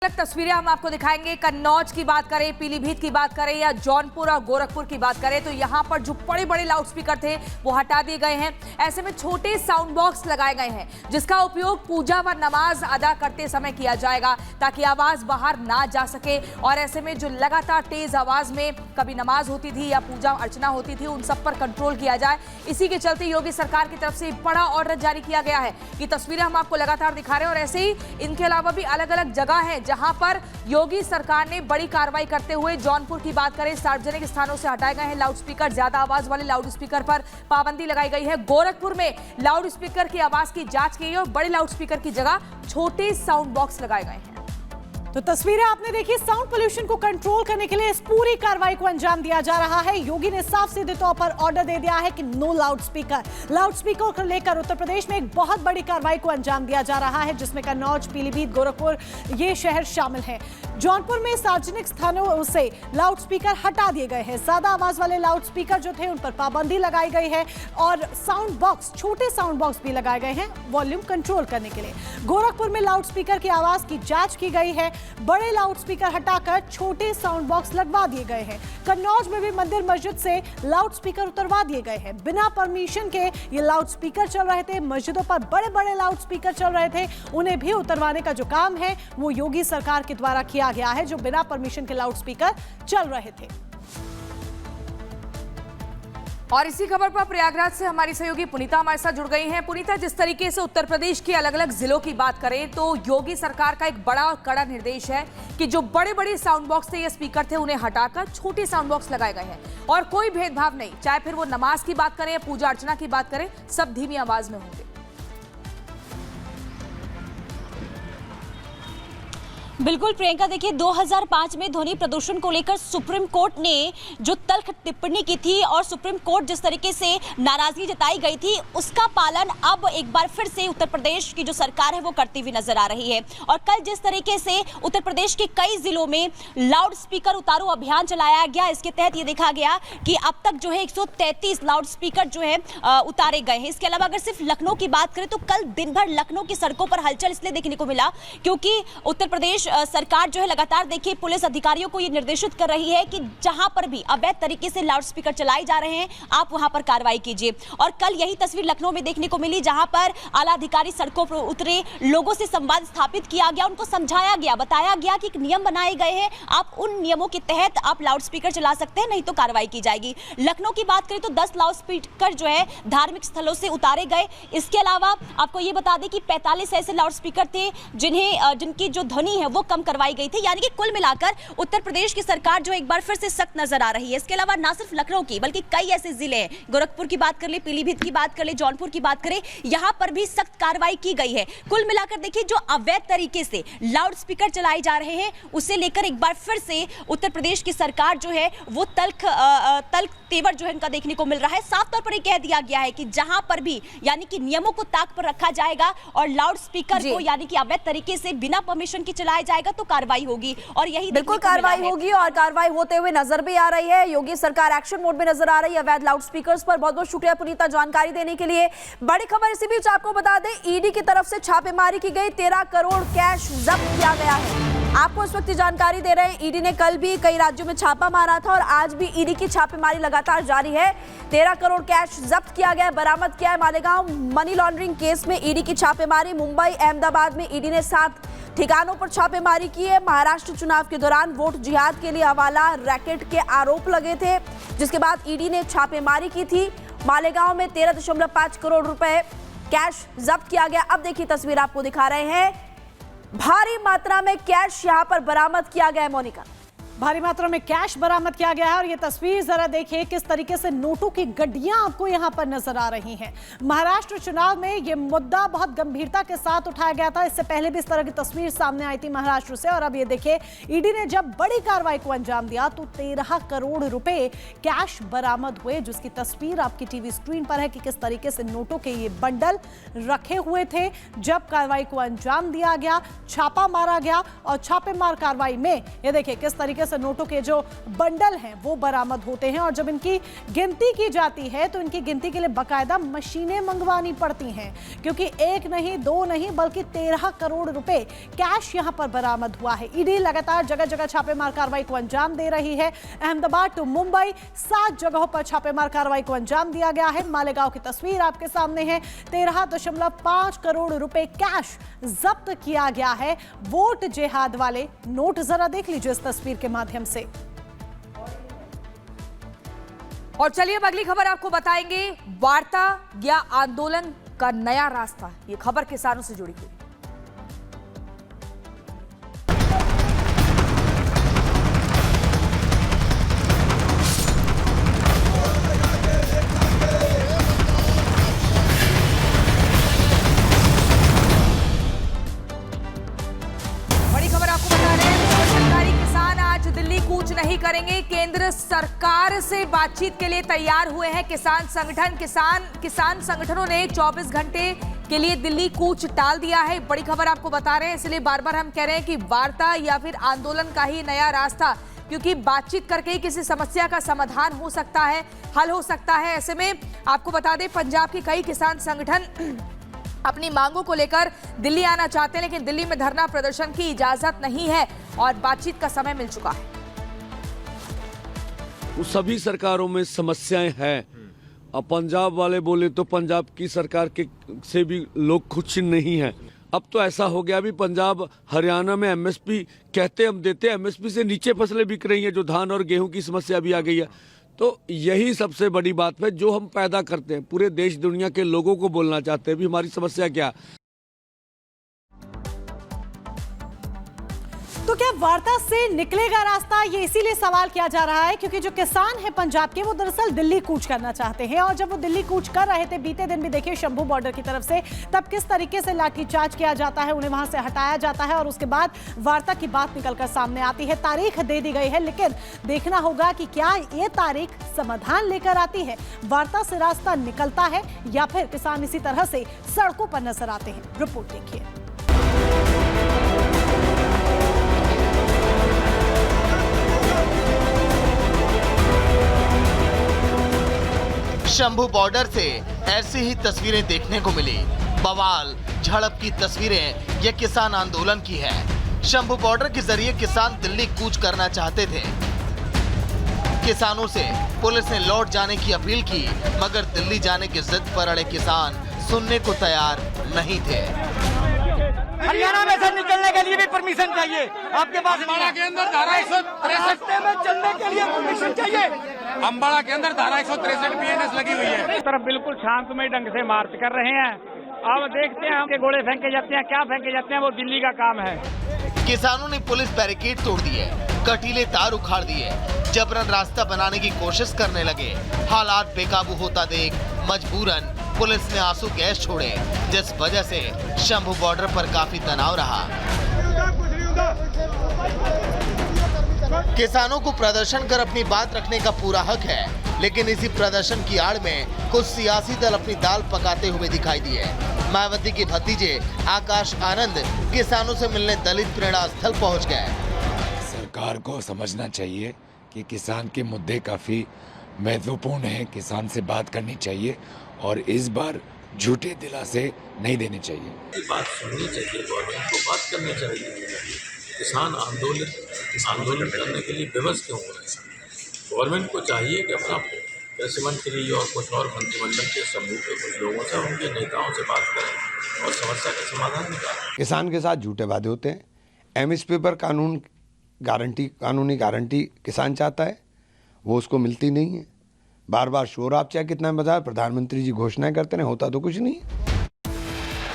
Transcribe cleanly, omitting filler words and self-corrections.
तस्वीरें हम आपको दिखाएंगे। कन्नौज की बात करें, पीलीभीत की बात करें या जौनपुर और गोरखपुर की बात करें तो यहाँ पर जो बड़े बड़े लाउडस्पीकर थे वो हटा दिए गए हैं। ऐसे में छोटे साउंड बॉक्स लगाए गए हैं जिसका उपयोग पूजा व नमाज अदा करते समय किया जाएगा ताकि आवाज बाहर ना जा सके। और ऐसे में जो लगातार तेज आवाज में कभी नमाज होती थी या पूजा अर्चना होती थी उन सब पर कंट्रोल किया जाए। इसी के चलते योगी सरकार की तरफ से बड़ा ऑर्डर जारी किया गया है कि तस्वीरें हम आपको लगातार दिखा रहे हैं। और ऐसे ही इनके अलावा भी अलग अलग जगह है जहां पर योगी सरकार ने बड़ी कार्रवाई करते हुए, जौनपुर की बात करें, सार्वजनिक स्थानों से हटाए गए हैं लाउडस्पीकर। ज्यादा आवाज वाले लाउडस्पीकर पर पाबंदी लगाई गई है। गोरखपुर में लाउडस्पीकर की आवाज की जांच की गई और बड़े लाउडस्पीकर की जगह छोटे साउंड बॉक्स लगाए गए हैं। तो तस्वीरें आपने देखी। साउंड पोल्यूशन को कंट्रोल करने के लिए इस पूरी कार्रवाई को अंजाम दिया जा रहा है। योगी ने साफ सीधे तौर पर ऑर्डर दे दिया है कि नो लाउडस्पीकर। लाउडस्पीकर को लेकर उत्तर प्रदेश में एक बहुत बड़ी कार्रवाई को अंजाम दिया जा रहा है जिसमें कन्नौज, पीलीभीत, गोरखपुर ये शहर शामिल हैं। जौनपुर में सार्वजनिक स्थानों से लाउडस्पीकर हटा दिए गए हैं। ज्यादा आवाज वाले लाउडस्पीकर जो थे उन पर पाबंदी लगाई गई है और साउंड बॉक्स, छोटे साउंड बॉक्स भी लगाए गए हैं वॉल्यूम कंट्रोल करने के लिए। गोरखपुर में लाउडस्पीकर की आवाज की जांच की गई है। बड़े लाउडस्पीकर हटाकर छोटे साउंड बॉक्स लगवा दिए गए हैं। कन्नौज में भी मंदिर मस्जिद से लाउडस्पीकर उतरवा दिए गए हैं। बिना परमिशन के ये लाउडस्पीकर चल रहे थे। मस्जिदों पर बड़े बड़े लाउडस्पीकर चल रहे थे, उन्हें भी उतरवाने का जो काम है वो योगी सरकार के द्वारा किया गया है, जो बिना परमिशन के लाउडस्पीकर चल रहे थे। और इसी खबर पर प्रयागराज से हमारी सहयोगी पुनीता हमारे साथ जुड़ गई हैं। पुनीता, जिस तरीके से उत्तर प्रदेश के अलग अलग जिलों की बात करें तो योगी सरकार का एक बड़ा और कड़ा निर्देश है कि जो बड़े बड़े साउंड बॉक्स थे या स्पीकर थे उन्हें हटाकर छोटे साउंड बॉक्स लगाए गए हैं और कोई भेदभाव नहीं, चाहे फिर वो नमाज की बात करें या पूजा अर्चना की बात करें, सब धीमी आवाज में होंगे। बिल्कुल प्रियंका, देखिए 2005 में ध्वनि प्रदूषण को लेकर सुप्रीम कोर्ट ने जो तल्ख टिप्पणी की थी और सुप्रीम कोर्ट जिस तरीके से नाराजगी जताई गई थी उसका पालन अब एक बार फिर से उत्तर प्रदेश की जो सरकार है वो करती हुई नजर आ रही है। और कल जिस तरीके से उत्तर प्रदेश के कई जिलों में लाउड स्पीकर उतारो अभियान चलाया गया, इसके तहत ये देखा गया कि अब तक जो है 133 लाउड स्पीकर जो है उतारे गए हैं। इसके अलावा अगर सिर्फ लखनऊ की बात करें तो कल दिन भर लखनऊ की सड़कों पर हलचल इसलिए देखने को मिला क्योंकि उत्तर प्रदेश सरकार जो है लगातार देखिए पुलिस अधिकारियों को ये निर्देशित कर रही है कि जहां पर भी अवैध तरीके से लाउडस्पीकर चलाए जा रहे हैं आप वहां पर कार्रवाई कीजिए। और कल यही तस्वीर लखनऊ में देखने को मिली जहां पर आला अधिकारी सड़कों पर उतरे, लोगों से संवाद स्थापित किया गया, उनको समझाया गया, बताया गया कि एक नियम बनाए गए हैं, आप उन नियमों के तहत आप लाउडस्पीकर चला सकते हैं, नहीं तो कार्रवाई की जाएगी। लखनऊ की बात करें तो 10 लाउडस्पीकर जो है धार्मिक स्थलों से उतारे गए। इसके अलावा आपको ये बता दें कि 45 ऐसे लाउडस्पीकर थे जिनकी जो ध्वनि है वो कम करवाई गई थी। यानी कि कुल मिलाकर उत्तर प्रदेश की सरकार जो एक बार फिर से सख्त नजर आ रही है। इसके अलावा ना सिर्फ लखनऊ की बल्कि कई ऐसे जिले हैं, गोरखपुर की बात कर ले, पीलीभीत की बात कर ले, जौनपुर की बात करें, यहां पर भी सख्त कार्रवाई की गई है। कुल मिलाकर देखिए जो अवैध तरीके से लाउडस्पीकर चलाए जा रहे हैं उसे लेकर एक बार फिर से उत्तर प्रदेश की सरकार जो है वो तल्ख तेवर जो है इनका देखने को मिल रहा है। साफ तौर पर यह कह दिया गया है कि जहां पर भी यानी कि नियमों को ताक पर रखा जाएगा और लाउडस्पीकर को यानी कि अवैध तरीके से बिना परमिशन के चलाया जाएगा तो कार्रवाई होगी। और यही बिल्कुल कार्रवाई होगी और कार्रवाई होते हुए नजर भी आ रही है। योगी सरकार एक्शन मोड में नजर आ रही है अवैध लाउडस्पीकर्स पर। बहुत बहुत शुक्रिया पुनीता जानकारी देने के लिए। बड़ी खबर इसी बीच आपको बता दें, ईडी की तरफ से छापेमारी की गई, 13 करोड़ कैश जब्त किया गया है। आपको इस वक्त जानकारी दे रहे हैं, ईडी ने कल भी कई राज्यों में छापा मारा था और आज भी ईडी की छापेमारी लगातार जारी है। 13 करोड़ कैश जब्त किया गया, बरामद किया है। मालेगांव मनी लॉन्ड्रिंग केस में ईडी की छापेमारी। मुंबई, अहमदाबाद में ईडी ने 7 ठिकानों पर छापेमारी की है। महाराष्ट्र चुनाव के दौरान वोट जिहाद के लिए हवाला रैकेट के आरोप लगे थे, जिसके बाद ईडी ने छापेमारी की थी। मालेगांव में 13.5 करोड़ रुपए कैश जब्त किया गया। अब देखिए तस्वीर आपको दिखा रहे हैं, भारी मात्रा में कैश यहां पर बरामद किया गया है। मोनिका, भारी मात्रा में कैश बरामद किया गया है और ये तस्वीर जरा देखिए किस तरीके से नोटों की गड्डियां आपको यहां पर नजर आ रही हैं। महाराष्ट्र चुनाव में ये मुद्दा बहुत गंभीरता के साथ उठाया गया था। इससे पहले भी इस तरह की तस्वीर सामने आई थी महाराष्ट्र से। और अब ये देखिए ईडी ने जब बड़ी कार्रवाई को अंजाम दिया तो 13 करोड़ रुपए कैश बरामद हुए, जिसकी तस्वीर आपकी टीवी स्क्रीन पर है कि किस तरीके से नोटों के ये बंडल रखे हुए थे। जब कार्रवाई को अंजाम दिया गया, छापा मारा गया और छापेमार कार्रवाई में ये देखिए किस तरीके से नोटों के जो बंडल हैं वो बरामद होते हैं और जब इनकी गिनती की जाती है तो इनकी गिनती के लिए बकायदा मशीनें मंगवानी पड़ती हैं, क्योंकि एक नहीं दो नहीं बल्कि 13 करोड़ रुपए कैश यहां पर बरामद हुआ है। ईडी लगातार जगह जगह छापेमार कार्रवाई को अंजाम दे रही है। अहमदाबाद टू मुंबई 7 जगहों पर छापेमार कार्रवाई को अंजाम दिया गया है। मालेगांव की तस्वीर आपके सामने है। 13.5 करोड़ रुपए कैश जब्त किया गया है। वोट जिहाद वाले नोट जरा देख लीजिए इस तस्वीर के माध्यम से। और चलिए अब अगली खबर आपको बताएंगे, वार्ता या आंदोलन का नया रास्ता। ये खबर किसानों से जुड़ी हुई। कूच नहीं करेंगे। केंद्र सरकार से बातचीत के लिए तैयार हुए हैं किसान संगठन। किसान संगठनों ने 24 घंटे के लिए दिल्ली कूच टाल दिया है। बड़ी खबर आपको बता रहे हैं, इसलिए बार बार हम कह रहे हैं कि वार्ता या फिर आंदोलन का ही नया रास्ता, क्योंकि बातचीत करके ही किसी समस्या का समाधान हो सकता है, हल हो सकता है। ऐसे में आपको बता दें, पंजाब के कई किसान संगठन अपनी मांगों को लेकर दिल्ली आना चाहते हैं, लेकिन दिल्ली में धरना प्रदर्शन की इजाजत नहीं है और बातचीत का समय मिल चुका है। सभी सरकारों में समस्याएं हैं। अब पंजाब वाले बोले तो पंजाब की सरकार के से भी लोग खुश नहीं हैं। अब तो ऐसा हो गया, भी पंजाब हरियाणा में एमएसपी कहते हम देते, एमएसपी से नीचे फसलें बिक रही हैं, जो धान और गेहूं की समस्या भी आ गई है। तो यही सबसे बड़ी बात है जो हम पैदा करते हैं, पूरे देश दुनिया के लोगों को बोलना चाहते हैं भी हमारी समस्या क्या। तो क्या वार्ता से निकलेगा रास्ता, ये इसीलिए सवाल किया जा रहा है क्योंकि जो किसान हैं पंजाब के, वो दरअसल दिल्ली कूच करना चाहते हैं। और जब वो दिल्ली कूच कर रहे थे बीते दिन भी देखिए शंभू बॉर्डर की तरफ से, तब किस तरीके से लाठीचार्ज किया जाता है, उन्हें वहां से हटाया जाता है और उसके बाद वार्ता की बात निकलकर सामने आती है। तारीख दे दी गई है, लेकिन देखना होगा कि क्या ये तारीख समाधान लेकर आती है, वार्ता से रास्ता निकलता है या फिर किसान इसी तरह से सड़कों पर नजर आते हैं। रिपोर्ट देखिए। शंभू बॉर्डर से ऐसी ही तस्वीरें देखने को मिली। बवाल झड़प की तस्वीरें ये किसान आंदोलन की है। शंभू बॉर्डर के जरिए किसान दिल्ली कूच करना चाहते थे। किसानों से पुलिस ने लौट जाने की अपील की, मगर दिल्ली जाने की जिद पर अड़े किसान सुनने को तैयार नहीं थे। हरियाणा में से निकलने के लिए भी परमिशन चाहिए आपके पास। अम्बाड़ा के अंदर धारा 163 में चलने के लिए परमिशन चाहिए। अम्बाड़ा के अंदर धारा 163 बीएनएस लगी हुई है। इस तरफ बिल्कुल शांतमय ढंग से मार्च कर रहे हैं। अब देखते हैं हम गोले फेंके जाते हैं, क्या फेंके जाते हैं, वो दिल्ली का काम है। किसानों ने पुलिस बैरिकेड तोड़ दिए, कटीले तार उखाड़ दिए, जबरन रास्ता बनाने की कोशिश करने लगे। हालात बेकाबू होता देख मजबूरन पुलिस ने आंसू गैस छोड़े, जिस वजह से शंभू बॉर्डर पर काफी तनाव रहा। किसानों को प्रदर्शन कर अपनी बात रखने का पूरा हक है, लेकिन इसी प्रदर्शन की आड़ में कुछ सियासी दल अपनी दाल पकाते हुए दिखाई दिए। मायावती के भतीजे आकाश आनंद किसानों से मिलने दलित प्रेरणा स्थल पहुंच गए। सरकार को समझना चाहिए कि किसान के मुद्दे काफी महत्वपूर्ण हैं, किसान से बात करनी चाहिए और इस बार झूठे दिलासे नहीं देने चाहिए। बात सुननी चाहिए, गवर्नमेंट को बात करनी चाहिए। किसान आंदोलन करने के लिए विवश क्यों हो रहे हैं? गवर्नमेंट को चाहिए कि अपना कृषि मंत्री और कुछ और मंत्रिमंडल के समूह के कुछ लोगों से, उनके नेताओं से बात करें और समस्या का समाधान निकालें। किसान के साथ झूठे वादे होते हैं। एमएसपी पर कानूनी गारंटी किसान चाहता है, वो उसको मिलती नहीं है। बार बार शोर आप चाहे कितना बता, प्रधानमंत्री जी घोषणाएं करते हैं, होता तो कुछ नहीं।